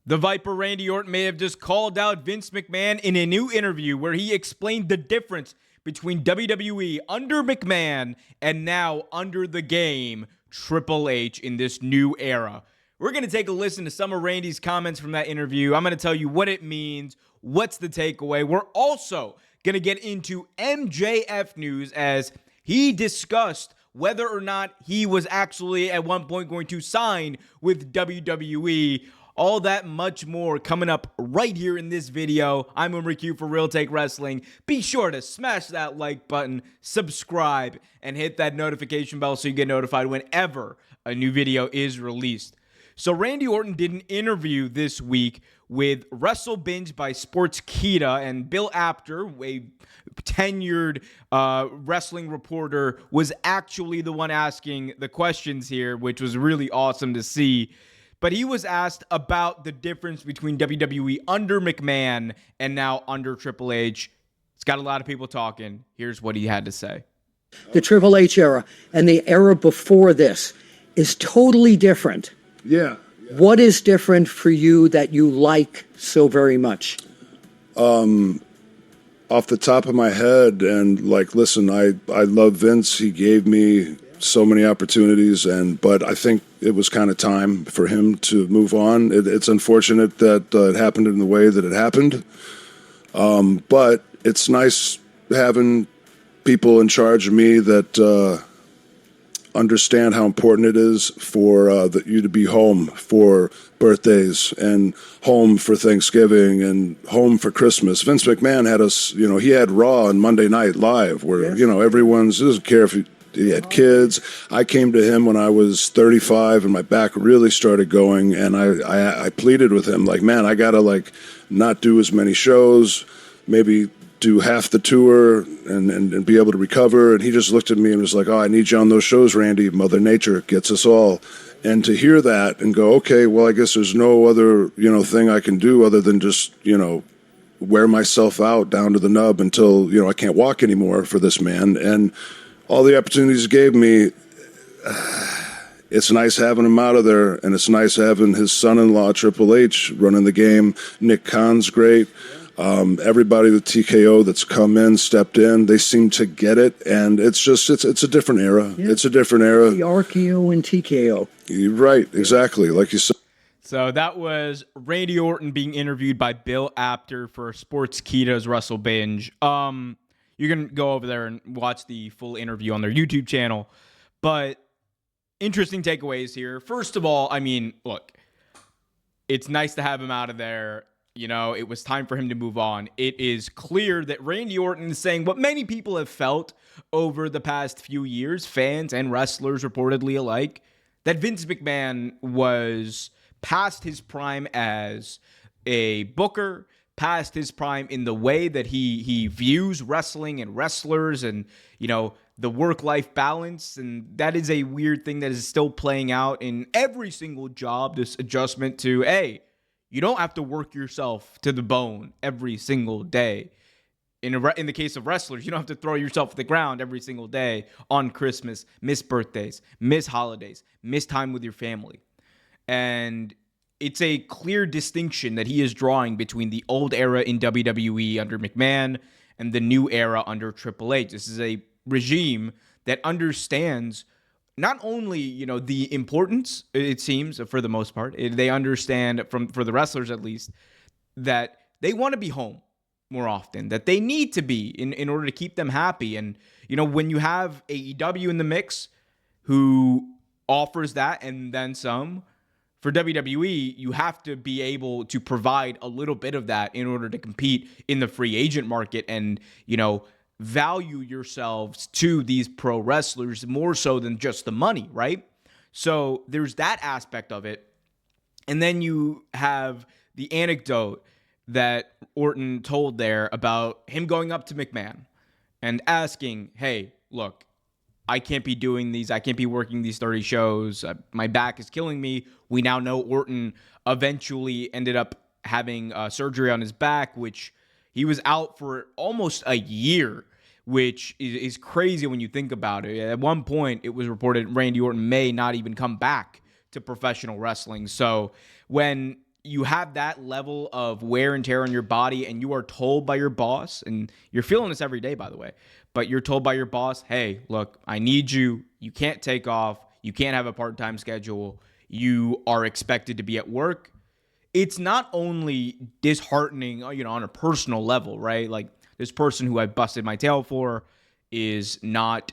The Viper Randy Orton may have just called out Vince McMahon in a new interview where he explained the difference between WWE under McMahon and now under the game Triple H in this new era. We're going to take a listen to some of Randy's comments from that interview. I'm going to tell you what it means, what's the takeaway. We're also going to get into MJF news as he discussed whether or not he was actually at one point going to sign with WWE. All that much more coming up right here in this video. I'm Omer Q for Real Take Wrestling. Be sure to smash that like button, subscribe, and hit that notification bell so you get notified whenever a new video is released. So Randy Orton did an interview this week with WrestleBinge by Sportskeeda, and Bill Apter, a tenured wrestling reporter, was actually the one asking the questions here, which was really awesome to see. But he was asked about the difference between WWE under McMahon and now under Triple H. It's got a lot of people talking. Here's what he had to say. The Triple H era and the era before this is totally different. Yeah. What is different for you that you like so very much? Off the top of my head, and listen, I love Vince. He gave me so many opportunities, but I think it was kind of time for him to move on. It's unfortunate that it happened in the way that it happened, but it's nice having people in charge of me that understand how important it is for you to be home for birthdays and home for Thanksgiving and home for Christmas. Vince McMahon had us, he had Raw and Monday Night Live where, everyone's, doesn't care if he had kids. I came to him when I was 35 and my back really started going, and I pleaded with him, man, I gotta not do as many shows, maybe do half the tour and be able to recover. And he just looked at me and was like, oh, I need you on those shows, Randy. Mother Nature gets us all. And to hear that and go, okay, well, I guess there's no other, thing I can do other than just, wear myself out down to the nub until, I can't walk anymore for this man. And all the opportunities he gave me, it's nice having him out of there, and it's nice having his son-in-law, Triple H, running the game. Nick Khan's great. Everybody with TKO that's come in, stepped in, they seem to get it, and it's a different era. Yeah. It's a different era. The RKO and TKO. You're right, exactly, like you said. So that was Randy Orton being interviewed by Bill Apter for Sportskeeda's WrestleBinge. You can go over there and watch the full interview on their YouTube channel. But interesting takeaways here. First of all, look, it's nice to have him out of there. It was time for him to move on. It is clear that Randy Orton is saying what many people have felt over the past few years, fans and wrestlers reportedly alike, that Vince McMahon was past his prime as a booker, past his prime in the way that he views wrestling and wrestlers and, the work-life balance. And that is a weird thing that is still playing out in every single job, this adjustment to, hey, you don't have to work yourself to the bone every single day. In the case of wrestlers, you don't have to throw yourself to the ground every single day on Christmas, miss birthdays, miss holidays, miss time with your family. And it's a clear distinction that he is drawing between the old era in WWE under McMahon and the new era under Triple H. This is a regime that understands not only, the importance, it seems, for the most part, they understand, for the wrestlers at least, that they want to be home more often, that they need to be in order to keep them happy. And, when you have AEW in the mix who offers that and then some, for WWE, you have to be able to provide a little bit of that in order to compete in the free agent market and, value yourselves to these pro wrestlers more so than just the money, right? So there's that aspect of it. And then you have the anecdote that Orton told there about him going up to McMahon and asking, hey, look, I can't be doing these. I can't be working these 30 shows. My back is killing me. We now know Orton eventually ended up having surgery on his back, which he was out for almost a year, which is crazy when you think about it. At one point, it was reported Randy Orton may not even come back to professional wrestling. So when you have that level of wear and tear on your body, and you are told by your boss, and you're feeling this every day, by the way, but you're told by your boss, hey, look, I need you. You can't take off. You can't have a part-time schedule. You are expected to be at work. It's not only disheartening, on a personal level, right? Like, this person who I busted my tail for is not,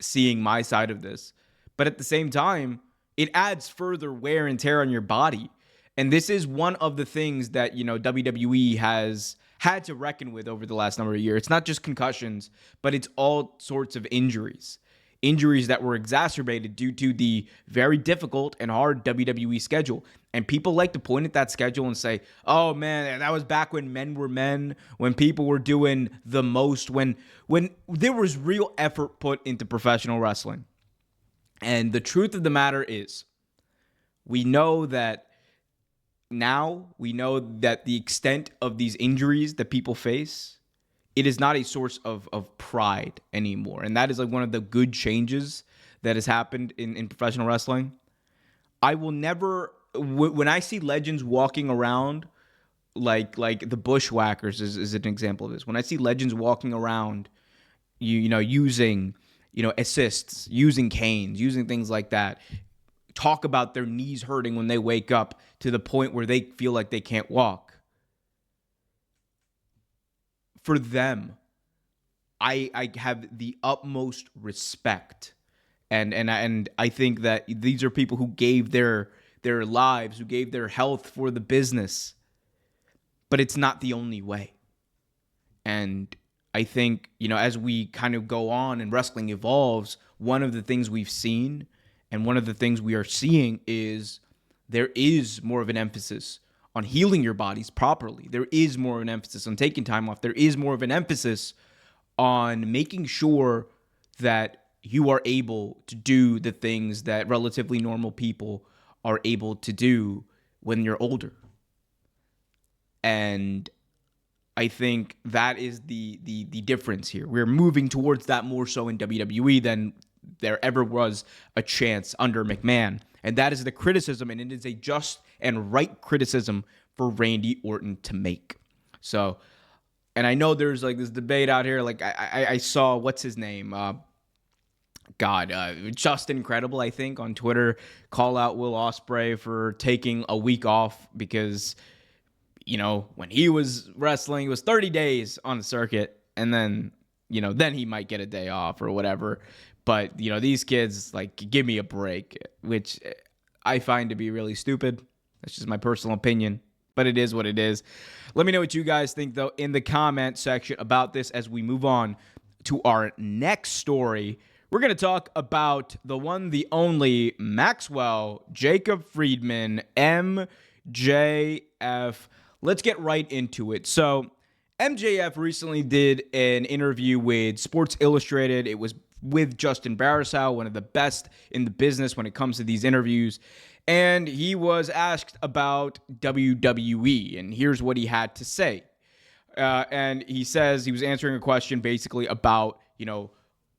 seeing my side of this. But at the same time, it adds further wear and tear on your body. And this is one of the things that, WWE has had to reckon with over the last number of years. It's not just concussions, but it's all sorts of injuries. Injuries that were exacerbated due to the very difficult and hard WWE schedule. And people like to point at that schedule and say, oh man, that was back when men were men, when people were doing the most, when there was real effort put into professional wrestling. And the truth of the matter is, we know that the extent of these injuries that people face, it is not a source of pride anymore. And that is like one of the good changes that has happened in professional wrestling. I will never, when I see legends walking around, like the Bushwhackers is an example of this. When I see legends walking around, using, assists, using canes, using things like that, talk about their knees hurting when they wake up to the point where they feel like they can't walk. For them, I have the utmost respect. And I think that these are people who gave their lives, who gave their health for the business. But it's not the only way. And I think, as we kind of go on and wrestling evolves, one of the things we've seen and one of the things we are seeing is there is more of an emphasis on healing your bodies properly. There is more of an emphasis on taking time off. There is more of an emphasis on making sure that you are able to do the things that relatively normal people are able to do when you're older. And I think that is the difference here. We're moving towards that more so in WWE than there ever was a chance under McMahon. And that is the criticism, and it is a just and right criticism for Randy Orton to make. So, and I know there's like this debate out here. Like I saw, what's his name? Just Incredible, I think, on Twitter, call out Will Ospreay for taking a week off because, when he was wrestling, it was 30 days on the circuit, and then he might get a day off or whatever. But, these kids, like, give me a break, which I find to be really stupid. That's just my personal opinion, but it is what it is. Let me know what you guys think, though, in the comment section about this as we move on to our next story. We're going to talk about the one, the only Maxwell Jacob Friedman, MJF. Let's get right into it. So, MJF recently did an interview with Sports Illustrated. It was with Justin Barisau, one of the best in the business when it comes to these interviews. And he was asked about WWE, and here's what he had to say. And he says he was answering a question basically about,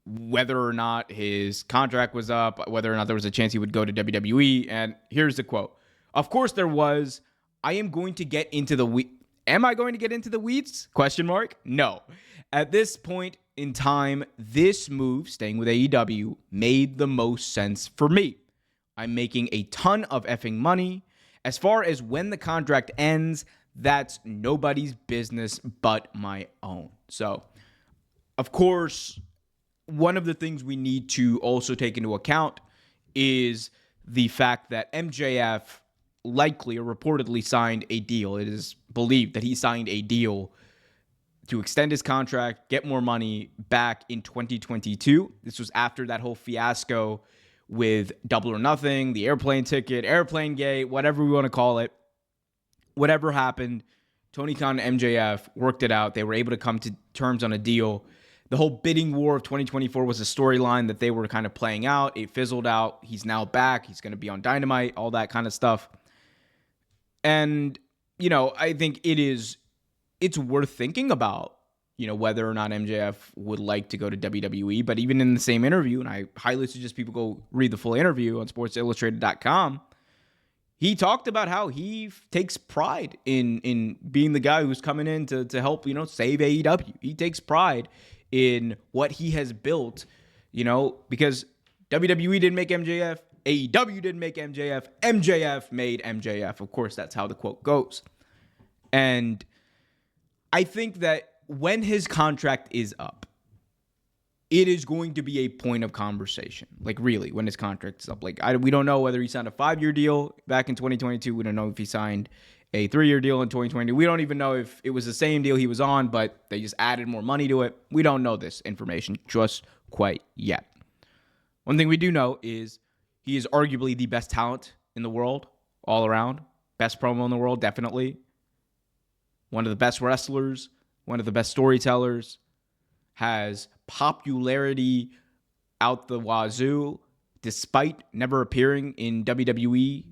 whether or not his contract was up, whether or not there was a chance he would go to WWE. And here's the quote. Of course there was. I am going to get into the weeds. Am I going to get into the weeds? ? No. At this point in time, this move, staying with AEW, made the most sense for me. I'm making a ton of effing money. As far as when the contract ends, that's nobody's business but my own. So, of course, one of the things we need to also take into account is the fact that MJF likely or reportedly signed a deal. It is believed that he signed a deal to extend his contract, get more money back in 2022. This was after that whole fiasco with Double or Nothing, the airplane ticket, airplane gate, whatever we want to call it. Whatever happened, Tony Khan and MJF worked it out. They were able to come to terms on a deal. The whole bidding war of 2024 was a storyline that they were kind of playing out. It fizzled out. He's now back. He's going to be on Dynamite, all that kind of stuff. And, I think it's worth thinking about, whether or not MJF would like to go to WWE. But even in the same interview, and I highly suggest people go read the full interview on sportsillustrated.com, he talked about how he takes pride in being the guy who's coming in to help, save AEW. He takes pride in what he has built, because WWE didn't make MJF, AEW didn't make MJF, MJF made MJF. Of course, that's how the quote goes. And I think that when his contract is up, it is going to be a point of conversation. Like, really, when his contract is up. Like, we don't know whether he signed a 5-year deal back in 2022. We don't know if he signed a 3-year deal in 2020. We don't even know if it was the same deal he was on, but they just added more money to it. We don't know this information just quite yet. One thing we do know is he is arguably the best talent in the world, all around. Best promo in the world, definitely. One of the best wrestlers, one of the best storytellers, has popularity out the wazoo, despite never appearing in WWE.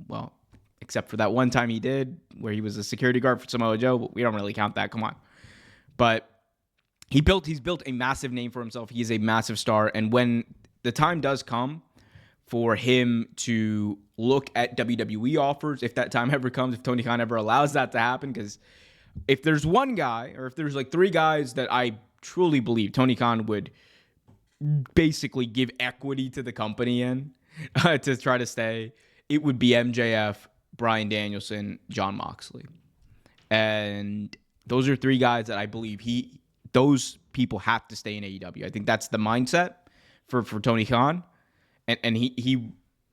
Well, except for that one time he did, where he was a security guard for Samoa Joe, but we don't really count that. Come on. But he's built a massive name for himself. He is a massive star. And when the time does come for him to look at WWE offers, if that time ever comes, if Tony Khan ever allows that to happen, because if there's one guy, or if there's like 3 guys that I truly believe Tony Khan would basically give equity to the company in to try to stay, it would be MJF, Bryan Danielson, Jon Moxley. And those are 3 guys that I believe those people have to stay in AEW. I think that's the mindset for Tony Khan. And he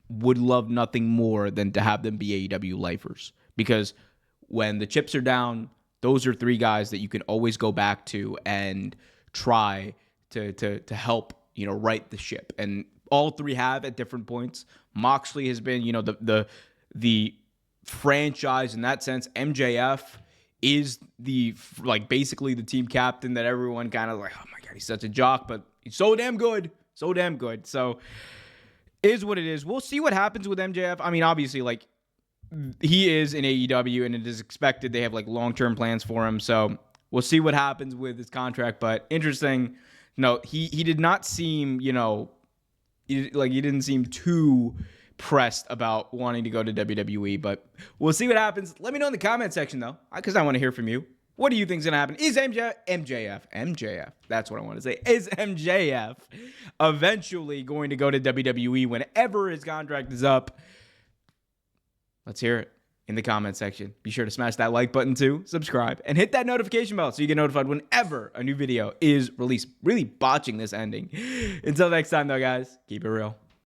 would love nothing more than to have them be AEW lifers. Because when the chips are down, those are 3 guys that you can always go back to and try to help, right the ship. And all 3 have at different points. Moxley has been, the franchise in that sense. MJF is basically the team captain that everyone kind of like, oh my God, he's such a jock, but he's so damn good. So damn good. So is what it is. We'll see what happens with MJF. I mean, obviously, he is in AEW, and it is expected they have long-term plans for him. So we'll see what happens with his contract. But interesting. No, he did not seem, he didn't seem too pressed about wanting to go to WWE. But we'll see what happens. Let me know in the comment section, though, because I want to hear from you. What do you think is going to happen? Is MJF, that's what I want to say. Is MJF eventually going to go to WWE whenever his contract is up? Let's hear it in the comment section. Be sure to smash that like button too, subscribe, and hit that notification bell so you get notified whenever a new video is released. Really botching this ending. Until next time, though, guys, keep it real.